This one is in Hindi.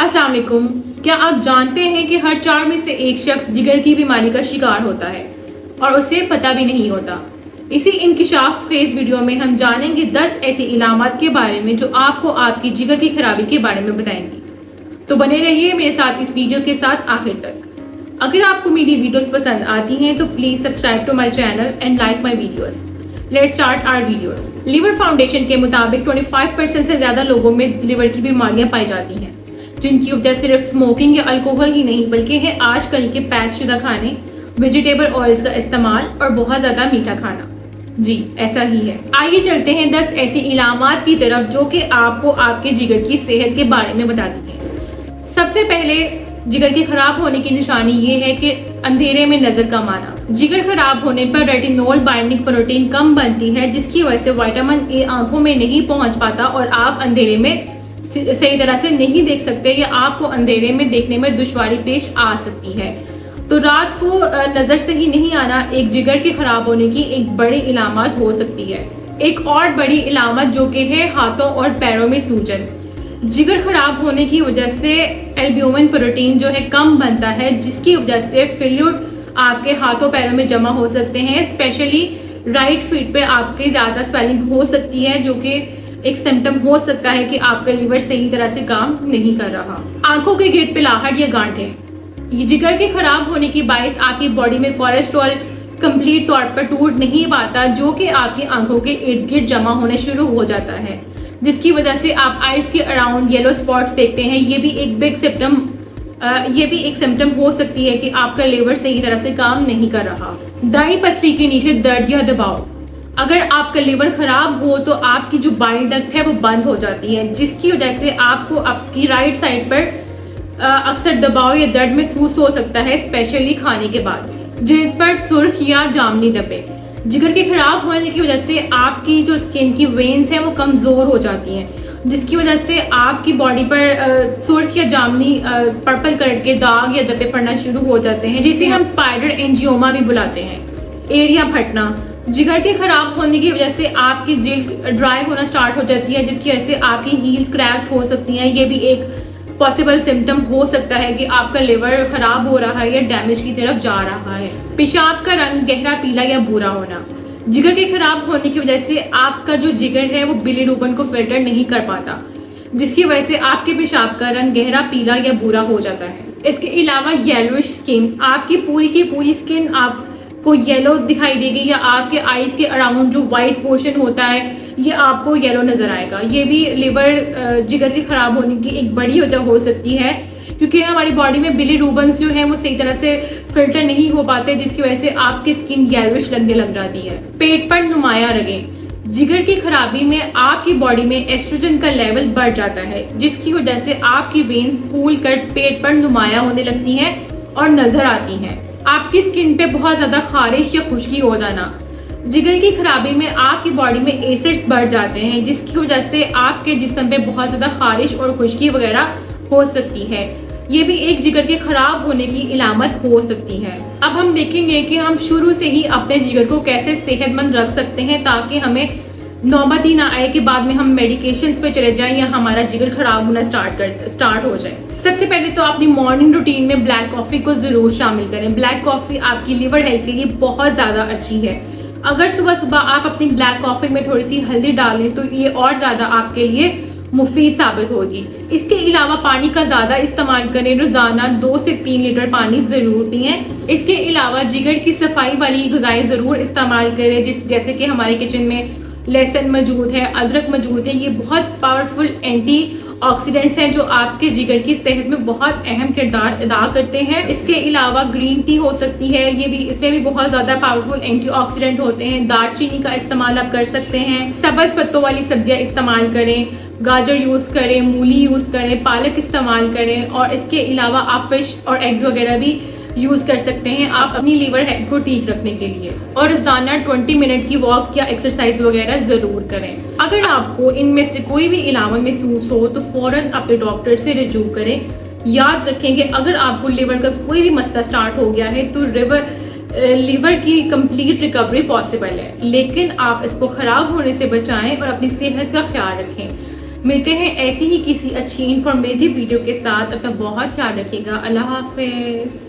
अस्सलाम वालेकुम। क्या आप जानते हैं कि हर 4 में से एक शख्स जिगर की बीमारी का शिकार होता है और उसे पता भी नहीं होता। इसी इंकिशाफ खेज वीडियो में हम जानेंगे 10 ऐसी इलामात के बारे में जो आपको आपकी जिगर की खराबी के बारे में बताएंगी। तो बने रहिए मेरे साथ इस वीडियो के साथ आखिर तक। अगर आपको मेरी वीडियोस पसंद आती हैं तो please subscribe to my channel and like my videos. Let's start our video. Liver foundation के मुताबिक 25% से ज्यादा लोगों में लिवर की बीमारियां पाई जाती हैं, जिनकी वजह सिर्फ स्मोकिंग या अल्कोहल ही नहीं बल्कि है आजकल के पैक शुदा खाने, वेजिटेबल ऑयल्स का इस्तेमाल और बहुत ज्यादा मीठा खाना। जी ऐसा ही है। आइए चलते हैं 10 ऐसी इलामात की तरफ जो कि आपको आपके जिगर की सेहत के बारे में बताती हैं। सबसे पहले जिगर के खराब होने की निशानी ये है कि अंधेरे में नजर कम आना। जिगर खराब होने पर रेटिनोल बाइंडिंग प्रोटीन कम बनती है, जिसकी वजह से विटामिन ए आंखों में नहीं पहुंच पाता और आप अंधेरे में सही तरह से नहीं देख सकते या आपको अंधेरे में देखने में दुश्वारी पेश आ सकती है। तो रात को नजर से ही नहीं आना एक जिगर के खराब होने की एक बड़ी इलामत हो सकती है। एक और बड़ी इलामत जो कि है हाथों और पैरों में सूजन। जिगर खराब होने की वजह से एल्ब्यूमिन प्रोटीन जो है कम बनता है, जिसकी वजह से फ्लूइड आपके हाथों पैरों में जमा हो सकते हैं। स्पेशली राइट फीट पे आपके ज्यादा स्वेलिंग हो सकती है, जो कि एक सिम्टम हो सकता है कि आपका लिवर सही तरह से काम नहीं कर रहा। आंखों के गिर्द पिलाहट या गांठें, ये जिगर के खराब होने की बाइस आपकी बॉडी में कोलेस्ट्रॉल कंप्लीट तौर पर टूट नहीं पाता, जो कि आपकी आंखों के इर्द गिर्द जमा होने शुरू हो जाता है, जिसकी वजह से आप आईज के अराउंड येलो स्पॉट्स देखते हैं। ये भी एक सिम्टम हो सकती है कि आपका लिवर सही तरह से काम नहीं कर रहा। दाई पसली के नीचे दर्द या दबाव, अगर आपका लिवर खराब हो तो आपकी जो बाइल डक्ट है वो बंद हो जाती है, जिसकी वजह से आपको आपकी राइट साइड पर अक्सर दबाव या दर्द महसूस हो सकता है, स्पेशली खाने के बाद। जिल्द पर सुर्ख या जामनी धब्बे, जिगर के खराब होने की वजह से आपकी जो स्किन की वेन्स हैं वो कमजोर हो जाती हैं, जिसकी वजह से आपकी बॉडी पर सुर्ख या जामनी पर्पल कलर के दाग या धब्बे पड़ना शुरू हो जाते हैं, जिसे हम स्पाइडर एंजियोमा भी बुलाते हैं। एड़ियां फटना, जिगर के खराब होने की वजह से आपकी जिल्द ड्राई होना स्टार्ट हो जाती है, जिसकी वजह से आपकी हील्स क्रैक हो सकती हैं। ये भी एक पॉसिबल सिम्टम हो सकता है कि आपका लिवर खराब हो रहा है या डैमेज की तरफ जा रहा है। पेशाब का रंग गहरा पीला या भूरा होना, जिगर के खराब होने की वजह से आपका जो जिगर है वो बिलीरुबिन को फिल्टर नहीं कर पाता, जिसकी वजह से आपके पेशाब का रंग गहरा पीला या भूरा हो जाता है। इसके अलावा येलोइश स्किन, आपकी पूरी की पूरी स्किन आपको येलो दिखाई देगी या आपके आईज के अराउंड जो व्हाइट पोर्शन होता है ये आपको येलो नजर आएगा। ये भी लिवर जिगर के खराब होने की एक बड़ी वजह हो सकती है, क्योंकि हमारी बॉडी में बिलीरुबिन जो है वो सही तरह से फिल्टर नहीं हो पाते, जिसकी वजह से आपकी स्किन येलोइश लगने लग जाती है। पेट पर नुमाया रगें, जिगर की खराबी में आपकी बॉडी में एस्ट्रोजन का लेवल बढ़ जाता है, जिसकी वजह से आपकी वेन्स फूल कर पेट पर नुमाया होने लगती हैं और नजर आती हैं। आपकी स्किन पे बहुत ज्यादा खारिश या खुश्की हो जाना, जिगर की खराबी में आपकी बॉडी में एसिड्स बढ़ जाते हैं, जिसकी वजह से आपके जिस्म पे बहुत ज्यादा खारिश और खुश्की वगैरह हो सकती है। ये भी एक जिगर के खराब होने की इलामत हो सकती है। अब हम देखेंगे कि हम शुरू से ही अपने जिगर को कैसे सेहतमंद रख सकते हैं, ताकि हमें नौबत ही ना आए कि बाद में हम मेडिकेशंस पे चले जाएं या हमारा जिगर खराब होना स्टार्ट हो जाए। सबसे पहले तो अपनी मॉर्निंग रूटीन में ब्लैक कॉफी को जरूर शामिल करें। ब्लैक कॉफी आपकी लिवर हेल्थ के लिए बहुत ज्यादा अच्छी है। अगर सुबह सुबह आप अपनी ब्लैक कॉफी में थोड़ी सी हल्दी डालें तो ये और ज्यादा आपके लिए मुफीद साबित होगी। इसके अलावा पानी का ज्यादा इस्तेमाल करें, रोजाना 2 से 3 लीटर पानी जरूर पिएं। इसके अलावा जिगर की सफाई वाली गुज़ाएं जरूर इस्तेमाल करें, जैसे कि हमारे किचन में लहसुन मौजूद है, अदरक मौजूद है। ये बहुत पावरफुल एंटी ऑक्सीडेंट्स हैं जो आपके जिगर की सेहत में बहुत अहम किरदार अदा करते हैं। इसके अलावा ग्रीन टी हो सकती है, इसमें भी बहुत ज्यादा पावरफुल एंटीऑक्सीडेंट होते हैं। दालचीनी का इस्तेमाल आप कर सकते हैं। सब्ज पत्तों वाली सब्जियां इस्तेमाल करें, गाजर यूज करें, मूली यूज करें, पालक इस्तेमाल करें और इसके अलावा आप फिश और एग्स वगैरह भी यूज कर सकते हैं आप अपनी लीवर हेल्थ को ठीक रखने के लिए। और रोजाना 20 मिनट की वॉक या एक्सरसाइज वगैरह जरूर करें। अगर आपको इनमें से कोई भी इलामत महसूस हो तो फौरन अपने डॉक्टर से रिजू करें। याद रखें कि अगर आपको लिवर का कोई भी मसला स्टार्ट हो गया है तो लिवर की कंप्लीट रिकवरी पॉसिबल है, लेकिन आप इसको खराब होने से बचाएं और अपनी सेहत का ख्याल रखें। मिलते हैं ऐसी ही किसी अच्छी इंफॉर्मेटिव वीडियो के साथ। अब तक बहुत ख्याल रखिएगा। अल्लाह हाफिज।